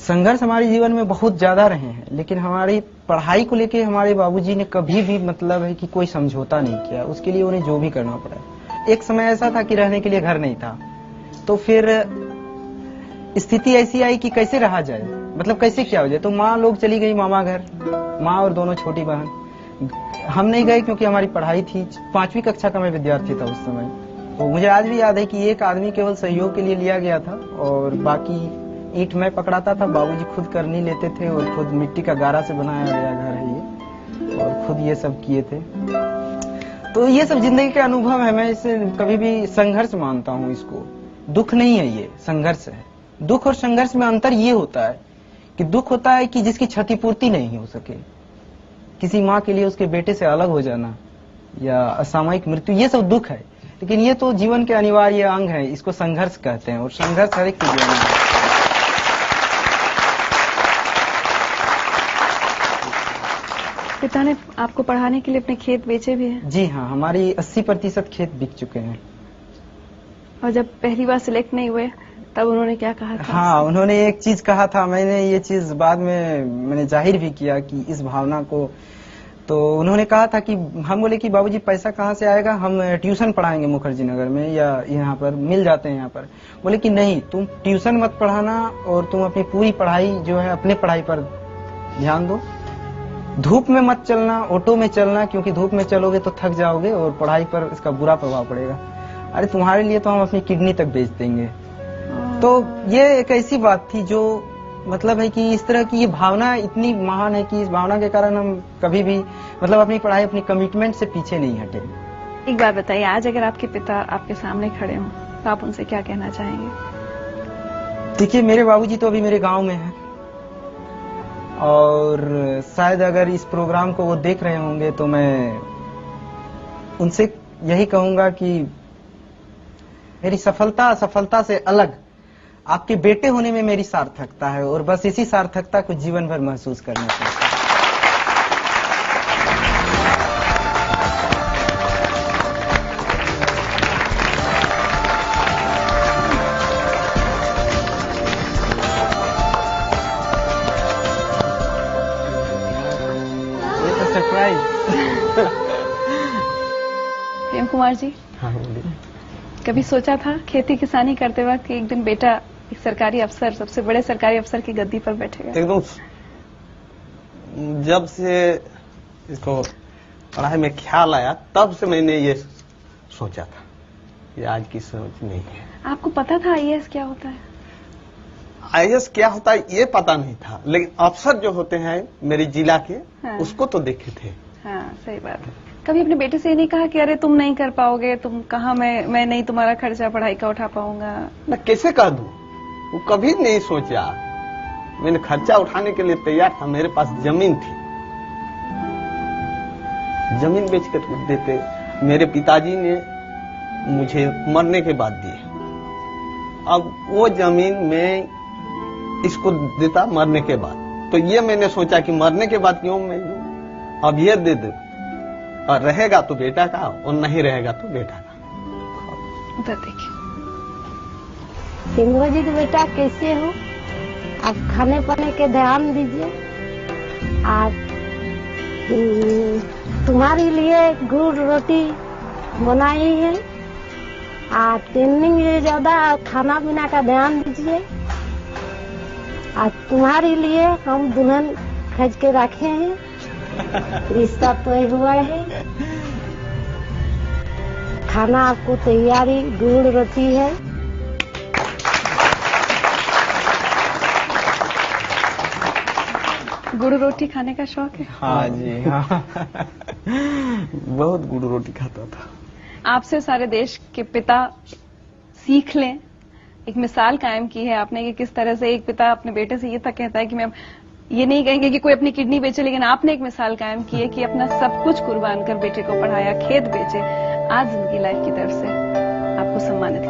संघर्ष हमारे जीवन में बहुत ज्यादा रहे हैं, लेकिन हमारी पढ़ाई को लेके हमारे बाबूजी ने कभी भी मतलब है कि कोई समझौता नहीं किया। उसके लिए उन्हें जो भी करना पड़ा। एक समय ऐसा था कि रहने के लिए घर नहीं था, तो फिर स्थिति ऐसी आई कि कैसे रहा जाए, मतलब कैसे क्या हो जाए। तो माँ लोग चली गई मामा घर, माँ और दोनों छोटी बहन। हम नहीं गए क्योंकि हमारी पढ़ाई थी। 5वीं कक्षा का मैं विद्यार्थी था उस समय। तो मुझे आज भी याद है कि एक आदमी केवल सहयोग के लिए लिया गया था और बाकी ईंट मैं पकड़ाता था। बाबूजी खुद कर नहीं लेते थे और खुद मिट्टी का गारा से बनाया गया घर है ये, और खुद ये सब किए थे। तो ये सब जिंदगी के अनुभव है। मैं इसे कभी भी संघर्ष मानता हूँ इसको। दुख नहीं है, ये संघर्ष है। दुख और संघर्ष में अंतर ये होता है कि दुख होता है कि जिसकी क्षतिपूर्ति नहीं हो सके, किसी माँ के लिए उसके बेटे से अलग हो जाना या असामयिक मृत्यु, ये सब दुख है। लेकिन ये तो जीवन के अनिवार्य अंग है, इसको संघर्ष कहते हैं और संघर्ष हर एक के जीवन में है। पिता ने आपको पढ़ाने के लिए अपने खेत बेचे भी हैं? जी हाँ, हमारी 80% खेत बिक चुके हैं। और जब पहली बार सिलेक्ट नहीं हुए तब उन्होंने क्या कहा था? हाँ, उन्होंने एक चीज कहा था, मैंने ये चीज बाद में मैंने जाहिर भी किया कि इस भावना को। तो उन्होंने कहा था कि हम बोले कि बाबूजी पैसा कहाँ से आएगा, हम ट्यूशन पढ़ाएंगे मुखर्जी नगर में या यहाँ पर मिल जाते हैं यहाँ पर। बोले कि नहीं, तुम ट्यूशन मत पढ़ाना और तुम अपनी पूरी पढ़ाई जो है अपने पढ़ाई पर ध्यान दो। धूप में मत चलना, ऑटो में चलना, क्योंकि धूप में चलोगे तो थक जाओगे और पढ़ाई पर इसका बुरा प्रभाव पड़ेगा। अरे तुम्हारे लिए तो हम अपनी किडनी तक बेच देंगे। तो ये एक ऐसी बात थी जो मतलब है कि इस तरह की ये भावना इतनी महान है कि इस भावना के कारण हम कभी भी मतलब अपनी पढ़ाई, अपनी कमिटमेंट से पीछे नहीं हटे। एक बात बताइए, आज अगर आपके पिता आपके सामने खड़े हों तो आप उनसे क्या कहना चाहेंगे? देखिए, मेरे बाबूजी तो अभी मेरे गांव में हैं और शायद अगर इस प्रोग्राम को वो देख रहे होंगे तो मैं उनसे यही कहूंगा कि मेरी सफलता असफलता से अलग आपके बेटे होने में मेरी सार्थकता है और बस इसी सार्थकता को जीवन भर महसूस करना चाहिए। ये तो सरप्राइज। प्रेम कुमार जी, हाँ बोलिए। कभी सोचा था खेती किसानी करते वक्त कि एक दिन बेटा एक सरकारी अफसर, सबसे बड़े सरकारी अफसर की गद्दी पर बैठेगा? एकदम जब से इसको पढ़ाई में ख्याल आया तब से मैंने ये सोचा था, ये आज की सोच नहीं है। आपको पता था आईएएस क्या होता है? आईएएस क्या होता है ये पता नहीं था, लेकिन अफसर जो होते हैं मेरे जिला के, हाँ। उसको तो देखे थे। हाँ, सही बात है। कभी अपने बेटे से ये नहीं कहा कि अरे तुम नहीं कर पाओगे, तुम कहाँ, मैं नहीं तुम्हारा खर्चा पढ़ाई का उठा पाऊंगा? मैं कैसे कह दूं, वो कभी नहीं सोचा। मैंने खर्चा उठाने के लिए तैयार था, मेरे पास जमीन थी, जमीन बेच कर देते। मेरे पिताजी ने मुझे मरने के बाद दिए। अब वो जमीन में इसको देता मरने के बाद, तो ये मैंने सोचा कि मरने के बाद क्यों मैं दूं, अब ये दे दे, और रहेगा तो बेटा का और नहीं रहेगा तो बेटा का। उधर देखिए। सिंघो जी के बेटा कैसे हो? आप खाने पाने के ध्यान दीजिए। आप तुम्हारे लिए गुड़ रोटी बनाई है। आप ट्रेनिंग में ज्यादा खाना पीना का ध्यान दीजिए। आज तुम्हारे लिए हम दुल्हन खज के रखे हैं, रिश्ता तय हुआ है। खाना आपको तैयारी गुड़ रोटी है। गुड़ रोटी खाने का शौक है? हाँ जी हाँ। बहुत गुड़ रोटी खाता था। आपसे सारे देश के पिता सीख लें, एक मिसाल कायम की है आपने कि किस तरह से एक पिता अपने बेटे से ये तक कहता है कि मैं ये नहीं कहेंगे कि कोई अपनी किडनी बेचे, लेकिन आपने एक मिसाल कायम की है कि अपना सब कुछ कुर्बान कर बेटे को पढ़ाया, खेत बेचे। आज जिंदगी लाइफ की तरफ से आपको सम्मानित